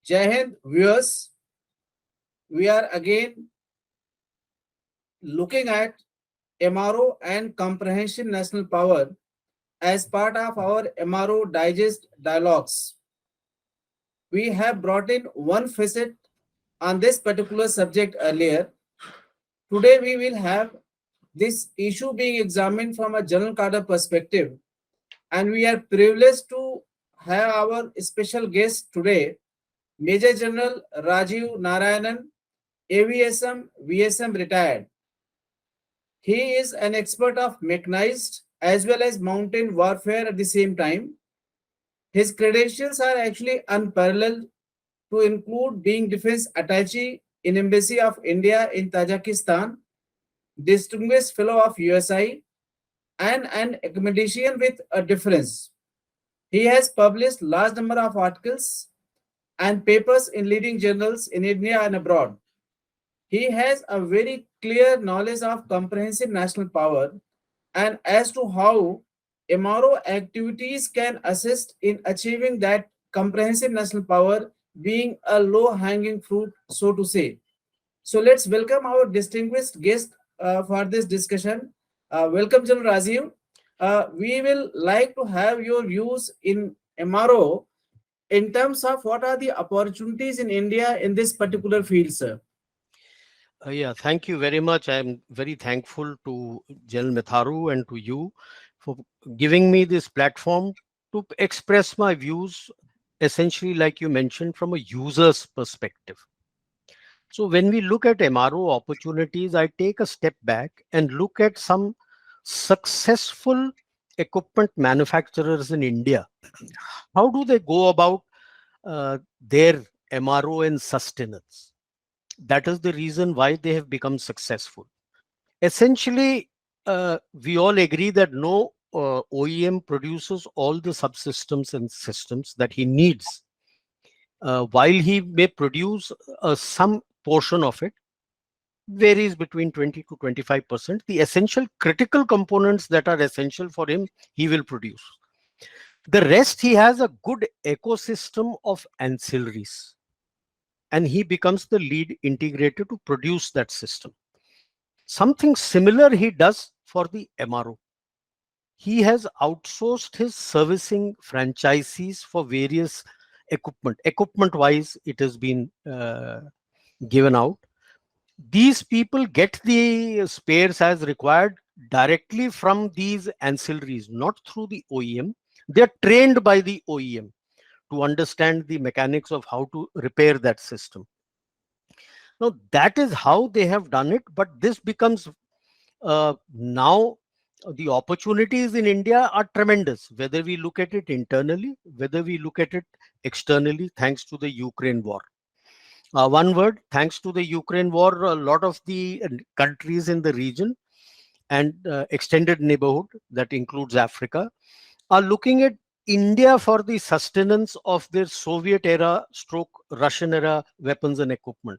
Jai Hind viewers, we are again looking at MRO and Comprehensive National Power as part of our MRO Digest dialogues. We have brought in one facet on this particular subject earlier. Today we will have this issue being examined from a general cadre perspective, and we are privileged to have our special guest today, Major General Rajiv Narayanan, AVSM, VSM retired. He is an expert of mechanized as well as mountain warfare at the same time. His credentials are actually unparalleled, to include being defense attaché in Embassy of India in Tajikistan, distinguished fellow of USI, and an academician with a difference. He has published large number of articles and papers in leading journals in India and abroad. He has a very clear knowledge of comprehensive national power and as to how MRO activities can assist in achieving that comprehensive national power, being a low hanging fruit, so to say. So let's welcome our distinguished guest for this discussion. Welcome, General Rajiv. We will like to have your views in MRO in terms of what are the opportunities in India in this particular field, sir. Yeah, thank you very much. I'm very thankful to Jal Mitharu and to you for giving me this platform to express my views, essentially, like you mentioned, from a user's perspective. So, when we look at MRO opportunities, I take a step back and look at some successful equipment manufacturers in India. How do they go about their MRO and sustenance? That is the reason why they have become successful. Essentially, we all agree that no OEM produces all the subsystems and systems that he needs. While he may produce some portion of it, varies between 20 to 25%. The essential critical components that are essential for him, he will produce. The rest, he has a good ecosystem of ancillaries, and he becomes the lead integrator to produce that system. Something similar he does for the MRO. He has outsourced his servicing franchisees for various equipment. Equipment wise, it has been given out. These people get the spares as required directly from these ancillaries, not through the OEM. They're trained by the OEM to understand the mechanics of how to repair that system. Now, that is how they have done it, but this becomes now the opportunities in India are tremendous, whether we look at it internally, whether we look at it externally, thanks to the Ukraine war. One word, thanks to the Ukraine war, a lot of the countries in the region and extended neighborhood, that includes Africa, are looking at India for the sustenance of their Soviet era stroke Russian era weapons and equipment.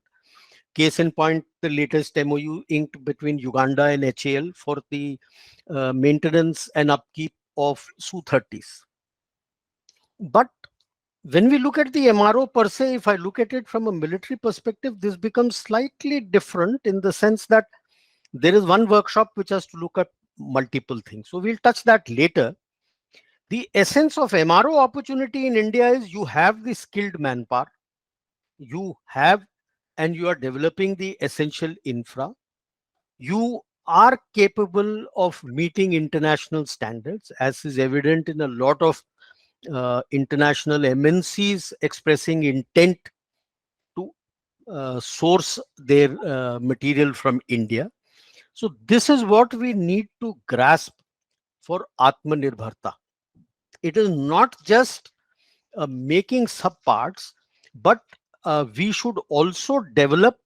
Case in point, the latest MOU inked between Uganda and HAL for the maintenance and upkeep of Su-30s. But when we look at the MRO per se, if I look at it from a military perspective, this becomes slightly different in the sense that there is one workshop which has to look at multiple things. So we'll touch that later. The essence of MRO opportunity in India is you have the skilled manpower, you have and you are developing the essential infra. You are capable of meeting international standards, as is evident in a lot of international MNCs expressing intent to source their material from India. So this is what we need to grasp for Atmanirbharta. It is not just making subparts, but we should also develop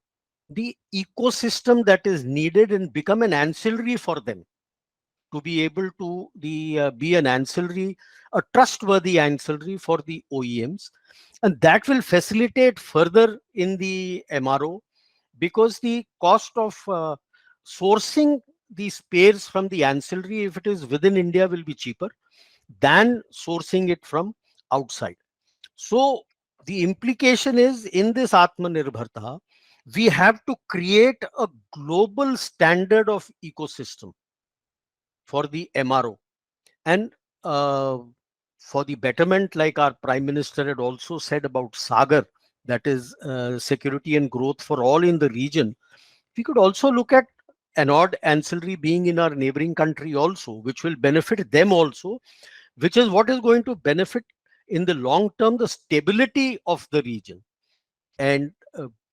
the ecosystem that is needed and become an ancillary for them to be able to be an ancillary, a trustworthy ancillary for the OEMs. And that will facilitate further in the MRO, because the cost of sourcing the spares from the ancillary, if it is within India, will be cheaper than sourcing it from outside. So The implication is in this Atmanirbharta, we have to create a global standard of ecosystem for the MRO. And uh, for the betterment, like our Prime Minister had also said about Sagar, that is security and growth for all in the region, we could also look at an odd ancillary being in our neighboring country also, which will benefit them also, which is what is going to benefit in the long term the stability of the region. And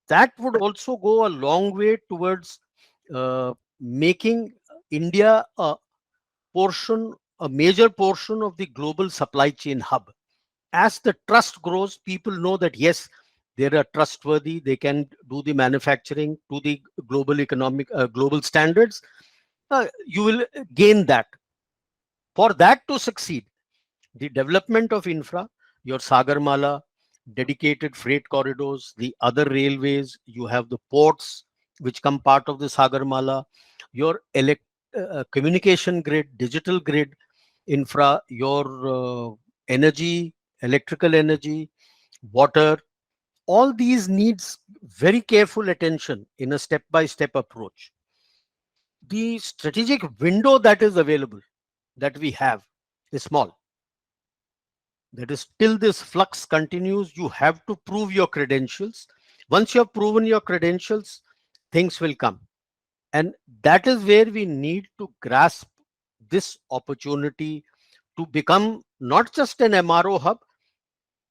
that would also go a long way towards making India a major portion of the global supply chain hub. As the trust grows, people know that yes, they are trustworthy, they can do the manufacturing to the global standards. You will gain that. For that to succeed, the development of infra, your Sagarmala, dedicated freight corridors, the other railways, you have the ports which come part of the Sagarmala, your communication grid, digital grid infra, your energy, electrical energy, water, all these needs very careful attention in a step by step approach. The strategic window that is available, that we have, is small. That is, till this flux continues, you have to prove your credentials. Once you have proven your credentials, things will come. And that is where we need to grasp this opportunity to become not just an MRO hub.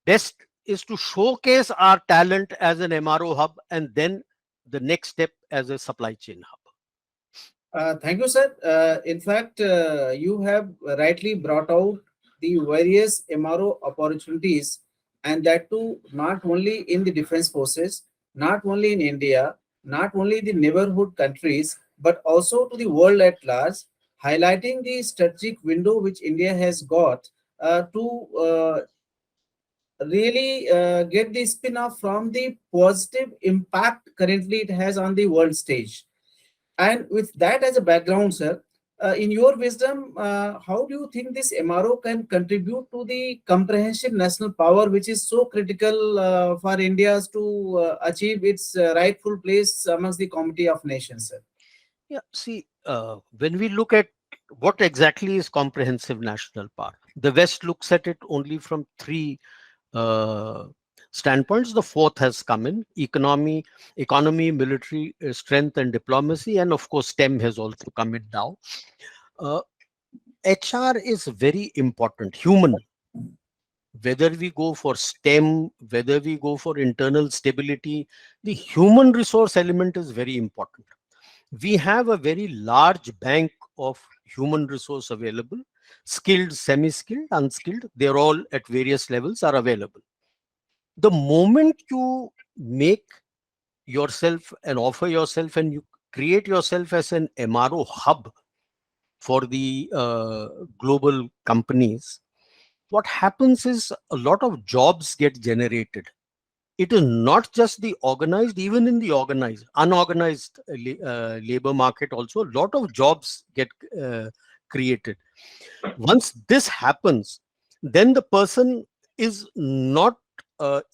Best is to showcase our talent as an MRO hub, and then the next step as a supply chain hub. Thank you, sir. In fact, you have rightly brought out the various MRO opportunities, and that too not only in the defense forces, not only in India, not only the neighborhood countries, but also to the world at large, highlighting the strategic window which India has got to really get the spin off from the positive impact currently it has on the world stage. And with that as a background, sir, in your wisdom, how do you think this MRO can contribute to the comprehensive national power, which is so critical for India to achieve its rightful place amongst the community of nations, sir? Yeah, see, when we look at what exactly is comprehensive national power, the West looks at it only from three uh, standpoints. The fourth has come in: economy, military strength, and diplomacy, and of course, STEM has also come in now. Uh, HR is very important. Human, whether we go for STEM, whether we go for internal stability, the human resource element is very important. We have a very large bank of human resource available, skilled, semi-skilled, unskilled, they're all at various levels are available. The moment you make yourself and offer yourself and you create yourself as an MRO hub for the global companies, what happens is a lot of jobs get generated. It is not just the organized, even in the organized, unorganized labor market also, a lot of jobs get created. Once this happens, then the person is not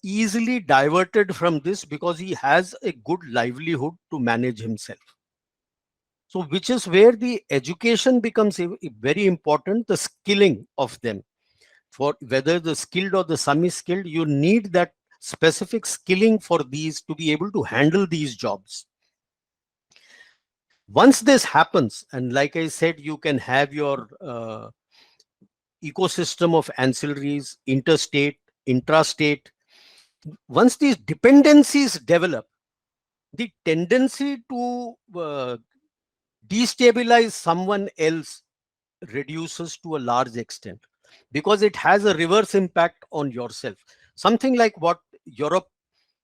easily diverted from this because he has a good livelihood to manage himself. So, which is where the education becomes very important, the skilling of them. For whether the skilled or the semi-skilled, you need that specific skilling for these to be able to handle these jobs. Once this happens, and like I said, you can have your ecosystem of ancillaries, interstate, intrastate. Once these dependencies develop, the tendency to destabilize someone else reduces to a large extent because it has a reverse impact on yourself. Something like what Europe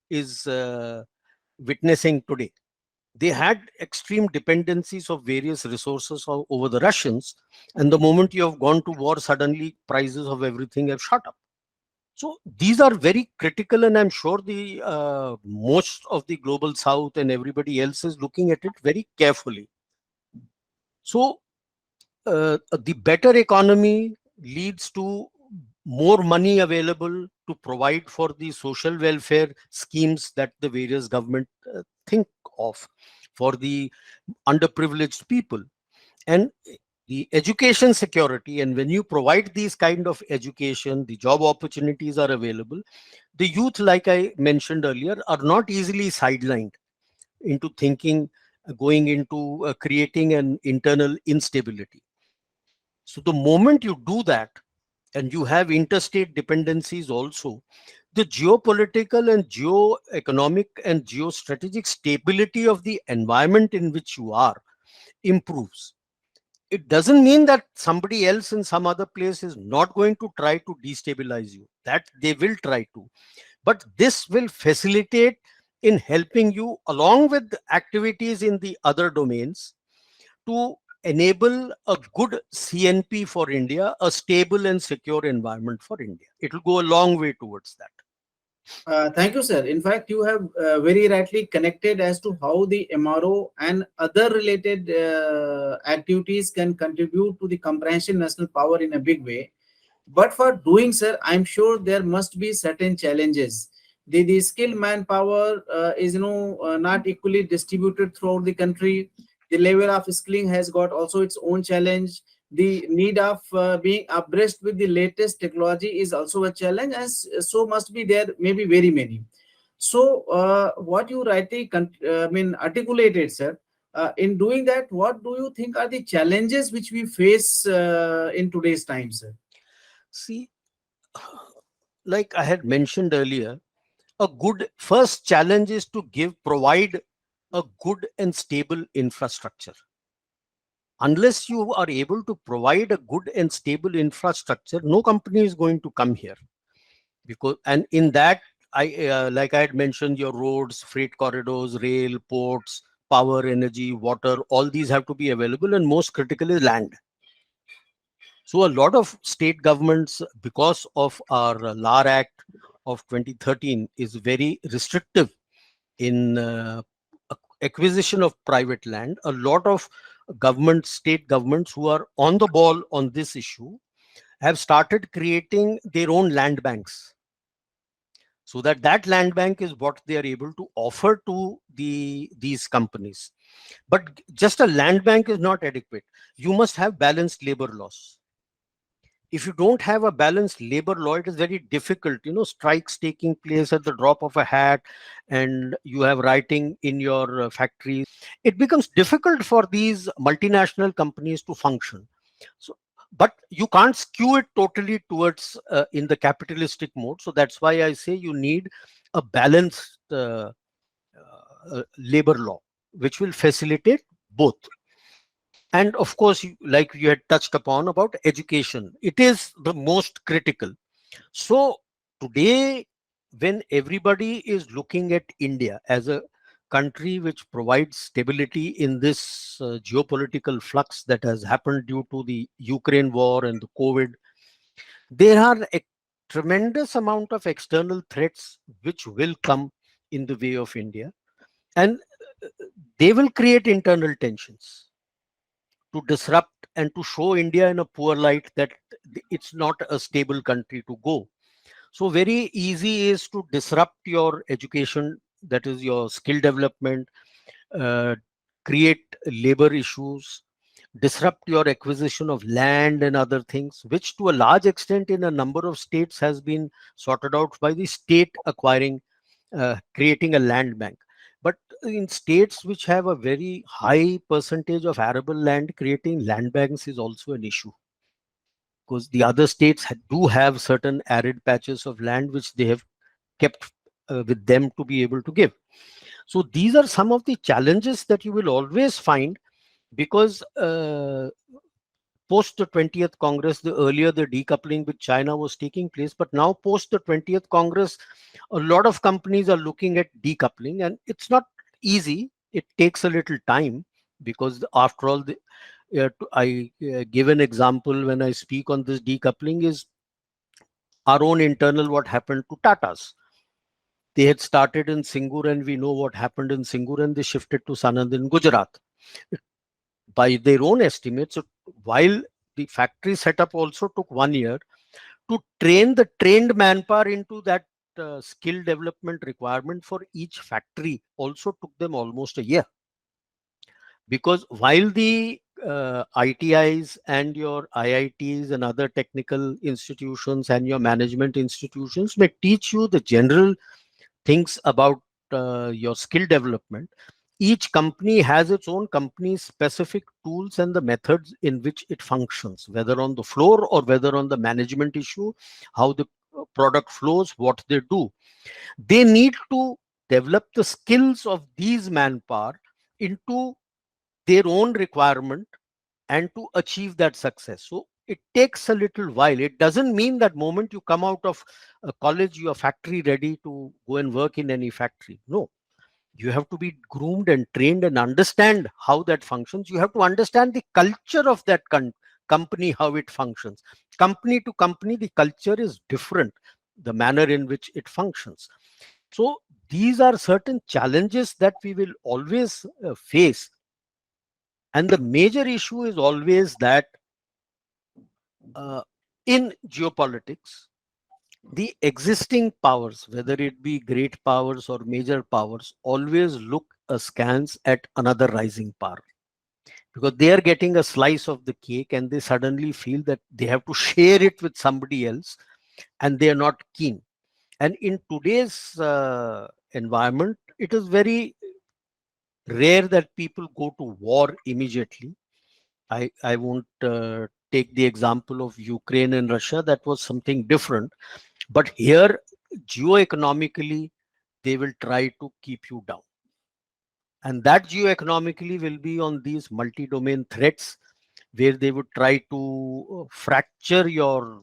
is witnessing today. They had extreme dependencies of various resources over the Russians, and the moment you have gone to war, suddenly prices of everything have shot up. So these are very critical, and I'm sure the most of the global South and everybody else is looking at it very carefully. So the better economy leads to more money available to provide for the social welfare schemes that the various government think of for the underprivileged people, and the education security. And when you provide these kind of education, the job opportunities are available. The youth, like I mentioned earlier, are not easily sidelined into thinking, going into creating an internal instability. So the moment you do that, and you have interstate dependencies also, the geopolitical and geo-economic and geostrategic stability of the environment in which you are improves. It doesn't mean that somebody else in some other place is not going to try to destabilize you. That they will try to. But this will facilitate in helping you along with activities in the other domains to enable a good CNP for India, a stable and secure environment for India. It will go a long way towards that. Thank you, sir. In fact, you have very rightly connected as to how the MRO and other related activities can contribute to the comprehensive national power in a big way. But for doing, sir, I'm sure there must be certain challenges. The skilled manpower is not equally distributed throughout the country. The level of skilling has got also its own challenge. The need of being abreast with the latest technology is also a challenge, and so must be there maybe very many. So what you rightly articulated, sir. In doing that, what do you think are the challenges which we face in today's time, sir? See, like I had mentioned earlier, a good first challenge is to provide a good and stable infrastructure. Unless you are able to provide a good and stable infrastructure, no company is going to come here. Because, and in that, I like I had mentioned, your roads, freight corridors, rail, ports, power, energy, water, all these have to be available, and most critical is land. So a lot of state governments, because of our LAR Act of 2013, is very restrictive in acquisition of private land. A lot of state governments who are on the ball on this issue have started creating their own land banks, so that land bank is what they are able to offer to these companies. But just a land bank is not adequate. You must have balanced labor laws. If you don't have a balanced labor law, it is very difficult, strikes taking place at the drop of a hat, and you have rioting in your factories. It becomes difficult for these multinational companies to function. So, but you can't skew it totally towards in the capitalistic mode. So that's why I say you need a balanced labor law which will facilitate both. And of course, like you had touched upon about education, it is the most critical. So today, when everybody is looking at India as a country which provides stability in this geopolitical flux that has happened due to the Ukraine war and the COVID, there are a tremendous amount of external threats which will come in the way of India, and uh, they will create internal tensions to disrupt and to show India in a poor light, that it's not a stable country to go. So very easy is to disrupt your education, that is your skill development, uh, create labor issues, disrupt your acquisition of land and other things, which to a large extent in a number of states has been sorted out by the state acquiring, creating a land bank. But in states which have a very high percentage of arable land, creating land banks is also an issue, because the other states do have certain arid patches of land which they have kept with them to be able to give. So these are some of the challenges that you will always find, because post the 20th Congress, the earlier the decoupling with China was taking place, but now post the 20th Congress, a lot of companies are looking at decoupling, and it's not easy. It takes a little time, because after all, I give an example when I speak on this decoupling is our own internal what happened to Tatas. They had started in Singur, and we know what happened in Singur, and they shifted to Sanand in Gujarat. By their own estimates, while the factory setup also took 1 year, to train the trained manpower into that skill development requirement for each factory also took them almost a year. Because while the ITIs and your IITs and other technical institutions and your management institutions may teach you the general things about your skill development, each company has its own company specific tools and the methods in which it functions, whether on the floor or whether on the management issue, how the product flows, what they do. They need to develop the skills of these manpower into their own requirement and to achieve that success. So it takes a little while. It doesn't mean that moment you come out of college, you are factory ready to go and work in any factory. No, you have to be groomed and trained and understand how that functions. You have to understand the culture of that company, how it functions. Company to company, the culture is different, the manner in which it functions. So these are certain challenges that we will always face. And the major issue is always that uh, in geopolitics, the existing powers, whether it be great powers or major powers, always look askance at another rising power, because they are getting a slice of the cake and they suddenly feel that they have to share it with somebody else, and they are not keen. And in today's environment, it is very rare that people go to war immediately. I won't take the example of Ukraine and Russia. That was something different. But here, geoeconomically, they will try to keep you down. And that geoeconomically will be on these multi domain threats, where they would try to fracture your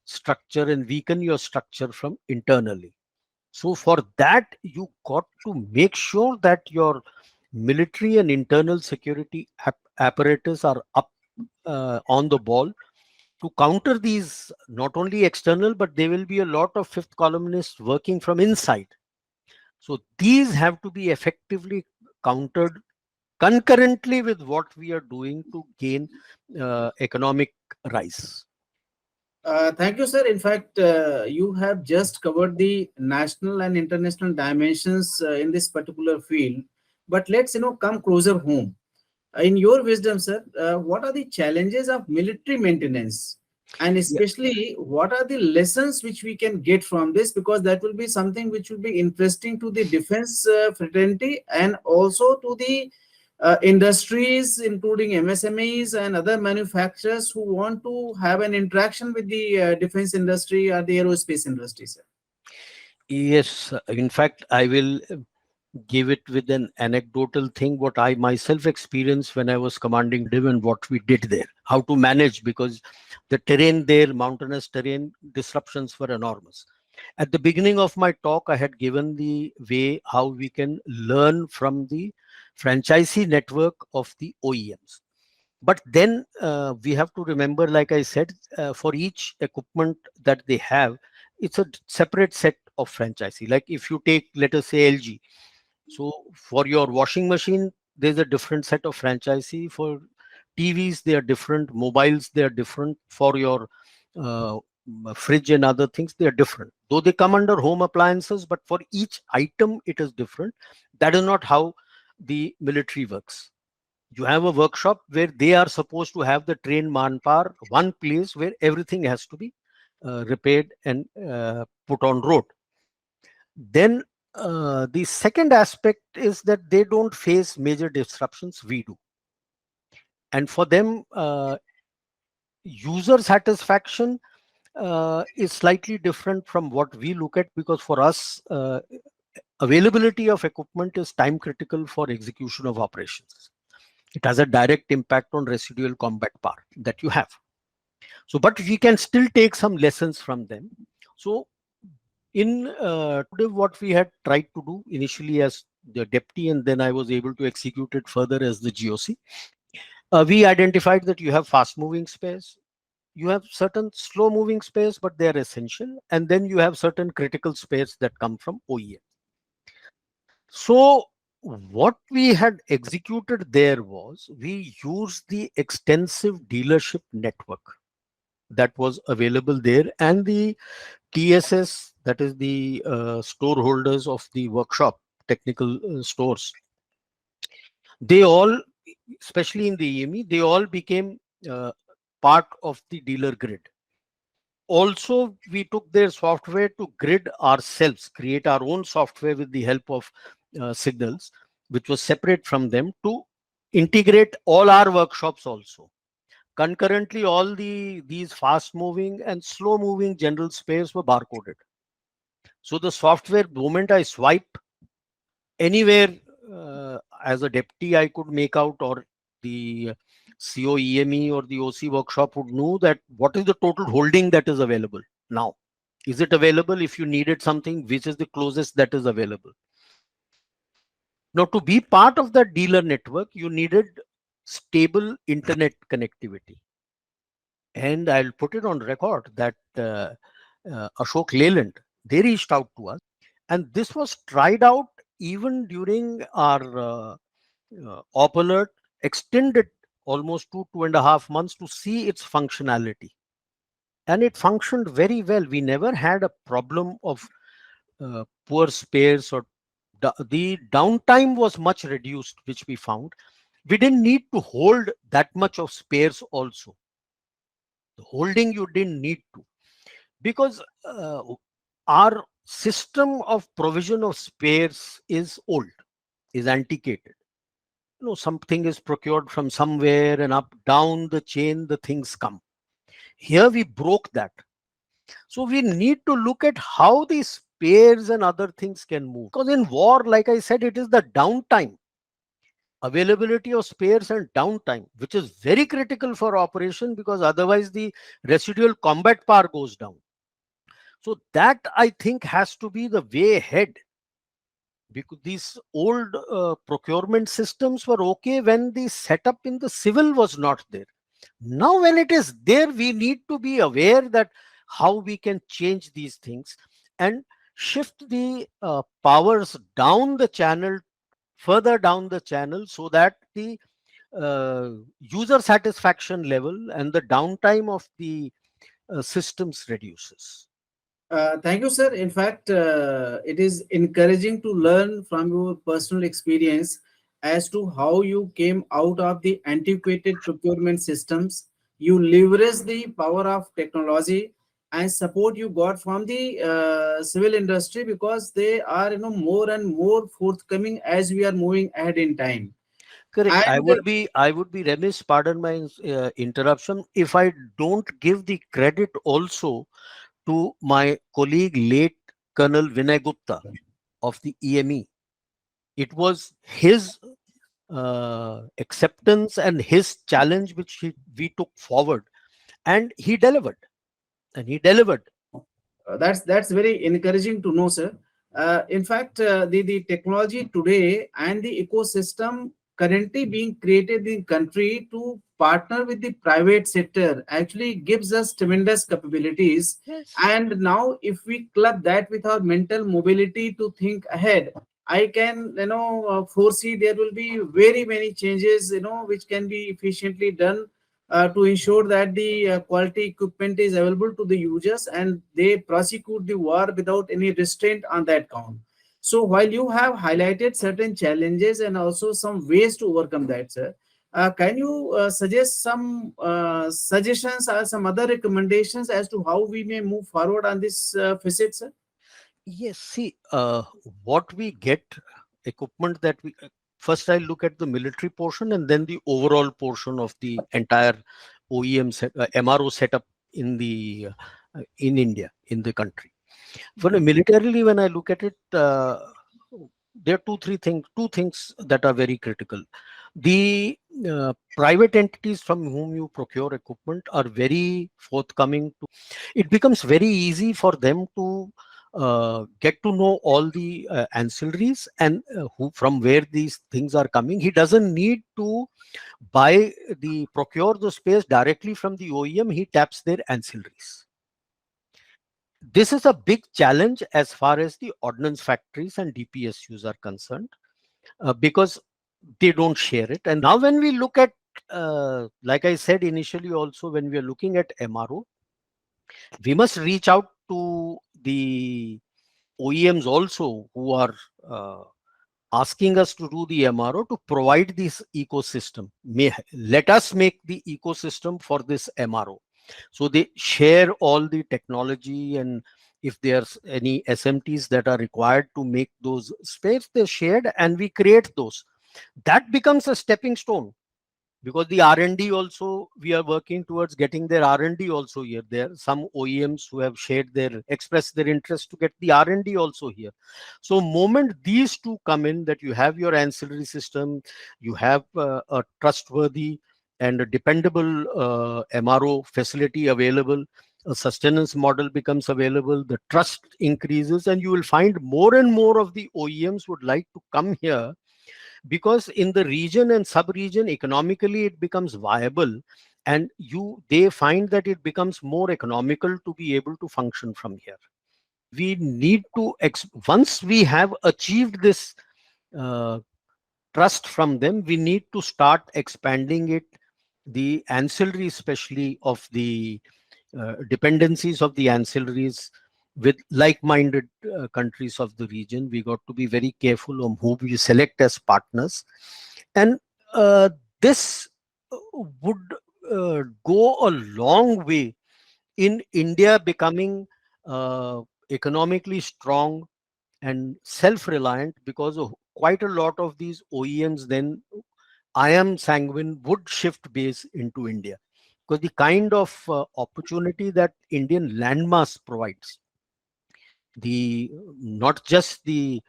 structure and weaken your structure from internally. So, for that, you got to make sure that your military and internal security apparatus are up on the ball to counter these, not only external, but there will be a lot of fifth columnists working from inside. So these have to be effectively countered concurrently with what we are doing to gain economic rise. Thank you, sir. In fact, you have just covered the national and international dimensions in this particular field. But let's come closer home. In your wisdom, sir, what are the challenges of military maintenance, and Yeah. especially what are the lessons which we can get from this? Because that will be something which will be interesting to the defense fraternity and also to the industries, including MSMEs and other manufacturers who want to have an interaction with the defense industry or the aerospace industry, sir. Yes, in fact, I will give it with an anecdotal thing what I myself experienced when I was commanding div and what we did there, how to manage, because the terrain there, mountainous terrain, disruptions were enormous. At the beginning of my talk, I had given the way how we can learn from the franchisee network of the OEMs. But then we have to remember, like I said, for each equipment that they have, it's a separate set of franchisee. Like if you take, let us say, LG, so for your washing machine, there's a different set of franchisee. For TVs, they are different. Mobiles, they are different. For your fridge and other things, they are different. Though they come under home appliances, but for each item, it is different. That is not how the military works. You have a workshop where they are supposed to have the trained manpower, one place where everything has to be repaired and put on road. Then the second aspect is that they don't face major disruptions, we do. And for them, user satisfaction is slightly different from what we look at, because for us, availability of equipment is time critical for execution of operations. It has a direct impact on residual combat power that you have. So, but we can still take some lessons from them. So in today, what we had tried to do initially as the deputy, and then I was able to execute it further as the GOC. We identified that you have fast moving space, you have certain slow moving space, but they are essential, and then you have certain critical space that come from OEM. So what we had executed there was we used the extensive dealership network that was available there, and the TSS, that is the storeholders of the workshop, technical stores, they all, especially in the EME, they all became uh, part of the dealer grid. Also, we took their software to grid ourselves, create our own software with the help of Signals, which was separate from them, to integrate all our workshops also. Concurrently, all these fast moving and slow moving general spares were barcoded. So the software, moment I swipe anywhere, as a deputy, I could make out, or the COEME or the OC workshop would know that what is the total holding that is available now. Is it available? If you needed something, which is the closest that is available? Now, to be part of that dealer network, you needed stable internet connectivity. And I'll put it on record that Ashok Leyland, they reached out to us, and this was tried out even during our op alert, extended almost 2.5 months to see its functionality. And it functioned very well. We never had a problem of poor spares, or the downtime was much reduced, which we found. We didn't need to hold that much of spares also. The holding you didn't need to, because our system of provision of spares is old, is antiquated. Something is procured from somewhere, and up down the chain the things come. Here we broke that. So we need to look at how these spares and other things can move, because in war, like I said, it is the downtime, availability of spares and downtime, which is very critical for operation, because otherwise the residual combat power goes down. So that, I think, has to be the way ahead, because these old procurement systems were okay when the setup in the civil was not there. Now when it is there, we need to be aware that how we can change these things and shift the powers down the channel, further down the channel, so that the user satisfaction level and the downtime of the systems reduces. Thank you, sir. In fact, it is encouraging to learn from your personal experience as to how you came out of the antiquated procurement systems. You leverage the power of technology and support you got from the civil industry, because they are, more and more forthcoming as we are moving ahead in time. Correct. I And would be I would be remiss, pardon my interruption, if I don't give the credit also to my colleague, late Colonel Vinay Gupta of the EME. It was his acceptance and his challenge which we took forward, and he delivered. And he delivered. that's very encouraging to know, sir. In fact, the technology today and the ecosystem currently being created in country to partner with the private sector actually gives us tremendous capabilities. Yes. And now, if we club that with our mental mobility to think ahead, I can, foresee there will be very many changes, which can be efficiently done to ensure that the quality equipment is available to the users and they prosecute the war without any restraint on that count. So while you have highlighted certain challenges and also some ways to overcome that, sir, can you suggest some suggestions or some other recommendations as to how we may move forward on this facet, sir? Yes. See, what we get, equipment that we first, I look at the military portion and then the overall portion of the entire MRO setup in the in India, in the country. For militarily, when I look at it, there are two things that are very critical. The private entities from whom you procure equipment are very forthcoming. It becomes very easy for them to get to know all the ancillaries, and who, from where these things are coming. He doesn't need to procure the space directly from the OEM. He taps their ancillaries. This is a big challenge as far as the ordnance factories and DPSUs are concerned, because they don't share it. And now when we look at, like I said initially also, when we are looking at MRO, We must reach out to the OEMs also who are uh, asking us to do the MRO to provide this ecosystem. Let us make the ecosystem for this MRO. So they share all the technology, and if there's any SMTs that are required to make those spares, they're shared and we create those. That becomes a stepping stone, because the R&D also, we are working towards getting their R&D also here. There are some OEMs who have shared their, expressed their interest to get the R&D also here. So moment these two come in, that you have your ancillary system, you have a trustworthy and a dependable MRO facility available, a sustenance model becomes available, the trust increases, and you will find more and more of the OEMs would like to come here, because in the region and sub-region economically it becomes viable, and they find that it becomes more economical to be able to function from here. We need to once we have achieved this uh, trust from them, we need to start expanding it, the ancillary especially of the dependencies of the ancillaries with like-minded countries of the region. We got to be very careful on who we select as partners, and this would go a long way in India becoming economically strong and self-reliant, because of quite a lot of these OEMs then, I am sanguine, would shift base into India, because the kind of opportunity that Indian landmass provides, the not just the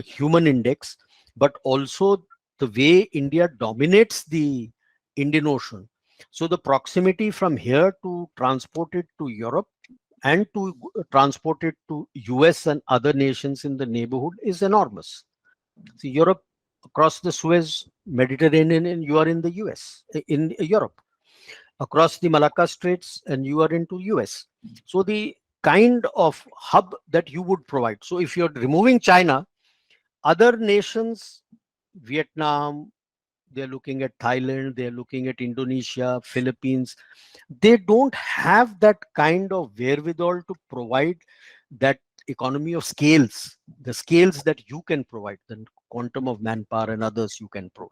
human index, but also the way India dominates the Indian Ocean. So the proximity from here to transport it to Europe and to transport it to US and other nations in the neighborhood is enormous. See, Europe, across the Suez, Mediterranean, and you are in the US, in Europe. Across the Malacca Straits, and you are into US. So the kind of hub that you would provide. So if you're removing China, other nations, Vietnam, they're looking at Thailand, they're looking at Indonesia, Philippines, they don't have that kind of wherewithal to provide that economy of scales, the scales that you can provide, the quantum of manpower and others you can provide.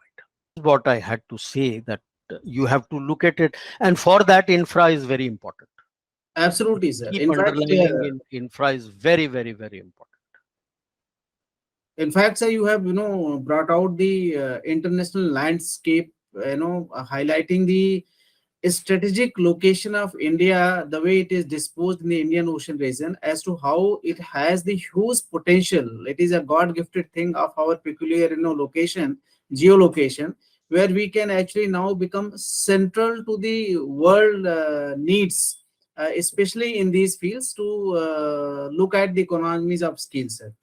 What I had to say, that you have to look at it, and for that infra is very important. Absolutely, sir. Keep underlining, in infra is very, very, very important. In fact, sir, you have brought out the international landscape, highlighting the strategic location of India, the way it is disposed in the Indian Ocean region, as to how it has the huge potential. It is a God-gifted thing of our peculiar, location, geolocation, where we can actually now become central to the world needs, especially in these fields, to look at the economies of scale, sir.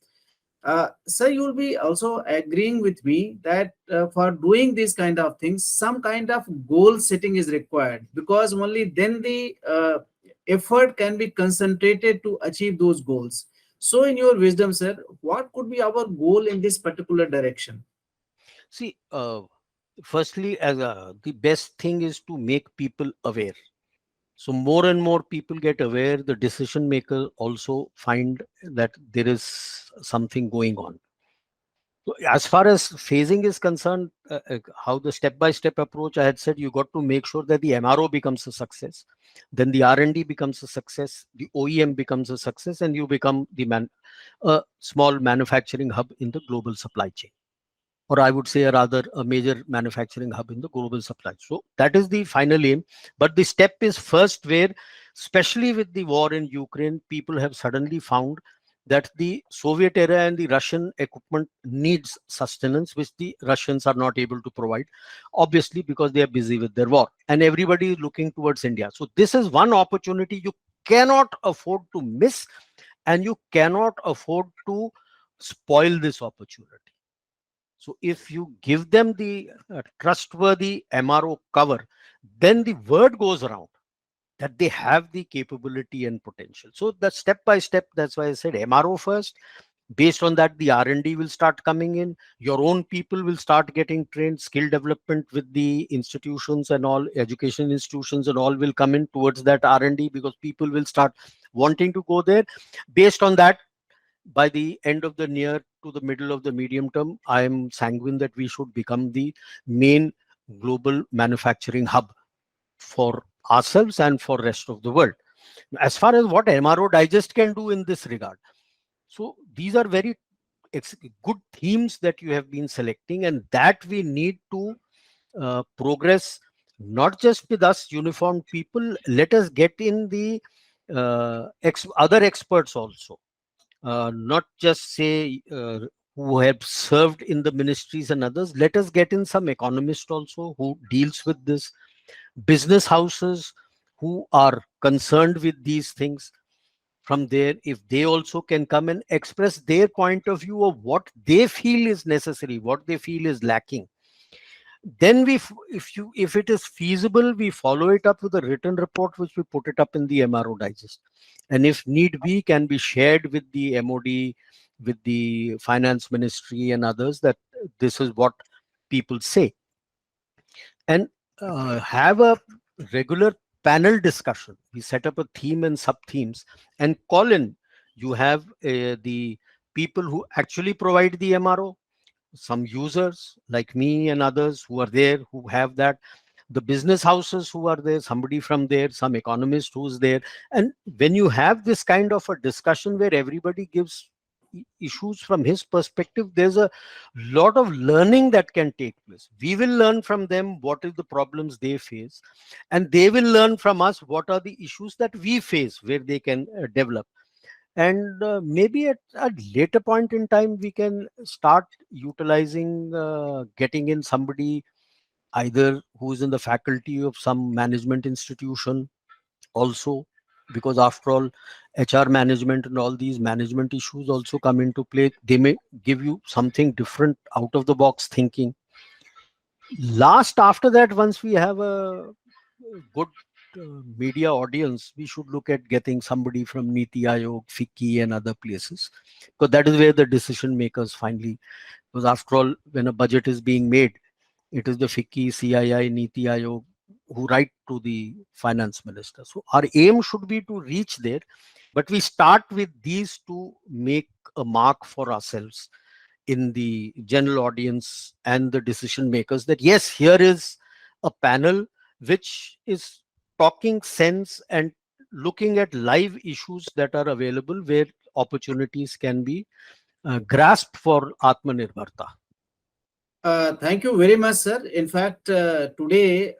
Sir, you will be also agreeing with me that for doing these kind of things, some kind of goal setting is required, because only then the effort can be concentrated to achieve those goals. So, in your wisdom, sir, what could be our goal in this particular direction? See, firstly, the best thing is to make people aware. So more and more people get aware, the decision maker also find that there is something going on. So as far as phasing is concerned, how the step-by-step approach, I had said, you got to make sure that the MRO becomes a success, then the R&D becomes a success, the OEM becomes a success, and you become a small manufacturing hub in the global supply chain, or I would say rather a major manufacturing hub in the global supply. So that is the final aim. But the step is first where, especially with the war in Ukraine, people have suddenly found that the Soviet era and the Russian equipment needs sustenance, which the Russians are not able to provide, obviously because they are busy with their war. And everybody is looking towards India. So this is one opportunity you cannot afford to miss, and you cannot afford to spoil this opportunity. So if you give them the trustworthy MRO cover, then the word goes around that they have the capability and potential. So that step by step, that's why I said MRO first, Based on that, the R&D will start coming in. Your own people will start getting trained. Skill development with the institutions and all, education institutions and all, will come in towards that R&D, because people will start wanting to go there. Based on that, by the end of the near to the middle of the medium term, I am sanguine that we should become the main global manufacturing hub for ourselves and for rest of the world. As far as what MRO Digest can do in this regard, so these are very good themes that you have been selecting, and that we need to progress, not just with us uniformed people. Let us get in the other experts also, not just say who have served in the ministries and others. Let us get in some economists also who deals with this, business houses who are concerned with these things. From there, if they also can come and express their point of view of what they feel is necessary, what they feel is lacking, then if it is feasible, we follow it up with a written report, which we put it up in the MRO Digest, and if need be, can be shared with the MOD, with the finance ministry and others, that this is what people say. And have a regular panel discussion. We set up a theme and sub themes and call in. You have the people who actually provide the MRO, some users like me and others who are there, who have that, the business houses who are there, somebody from there, some economist who's there. And when you have this kind of a discussion where everybody gives issues from his perspective, there's a lot of learning that can take place. We will learn from them what is the problems they face, and they will learn from us what are the issues that we face, where they can develop. And maybe at a later point in time, we can start utilizing, getting in somebody either who is in the faculty of some management institution also, because after all, HR management and all these management issues also come into play. They may give you something different, out of the box thinking. Last, after that, once we have a good media audience, we should look at getting somebody from Niti Aayog, FICCI and other places, because that is where the decision makers finally, because after all, when a budget is being made, it is the FICCI, CII, Niti Aayog who write to the finance minister. So our aim should be to reach there, but we start with these to make a mark for ourselves in the general audience and the decision makers, that yes, here is a panel which is talking sense and looking at live issues that are available, where opportunities can be grasped for Atmanirbharta. Thank you very much, sir. In fact, today,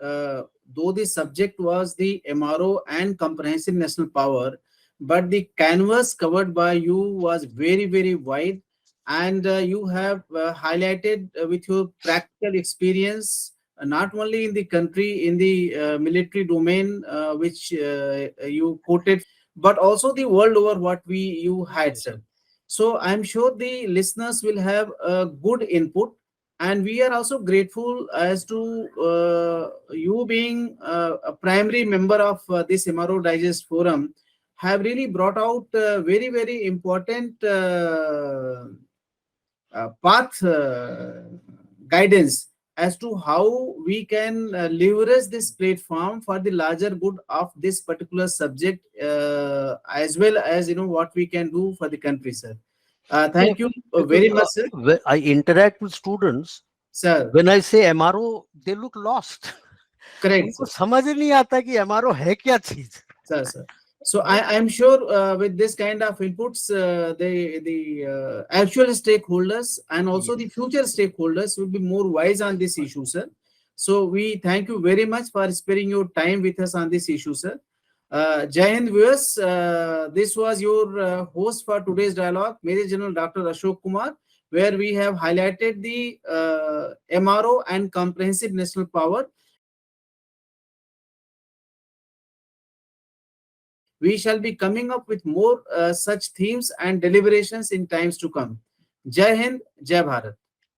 though the subject was the MRO and comprehensive national power, but the canvas covered by you was very, very wide, and you have highlighted with your practical experience, not only in the country, in the military domain, which you quoted, but also the world over what we you had, sir. So I'm sure the listeners will have a good input, and we are also grateful as to you being a primary member of this MRO Digest forum, have really brought out very, very important path guidance as to how we can leverage this platform for the larger good of this particular subject, as well as what we can do for the country, sir. Yeah, Thank you because very much, sir. I interact with students. Sir, When I say MRO, they look lost. correct, उनको sir. समझ नहीं आता कि MRO है क्या चीज. Sir, sir. So Right? I'm sure with this kind of inputs, the actual stakeholders and also the Yes. future stakeholders will be more wise on this issue, sir. So we thank you very much for sparing your time with us on this issue, sir. Jai Hind viewers, this was your host for today's dialogue, Major General Dr. Ashok Kumar, where we have highlighted the MRO and comprehensive national power. We shall be coming up with more such themes and deliberations in times to come. Jai Hind, Jai Bharat.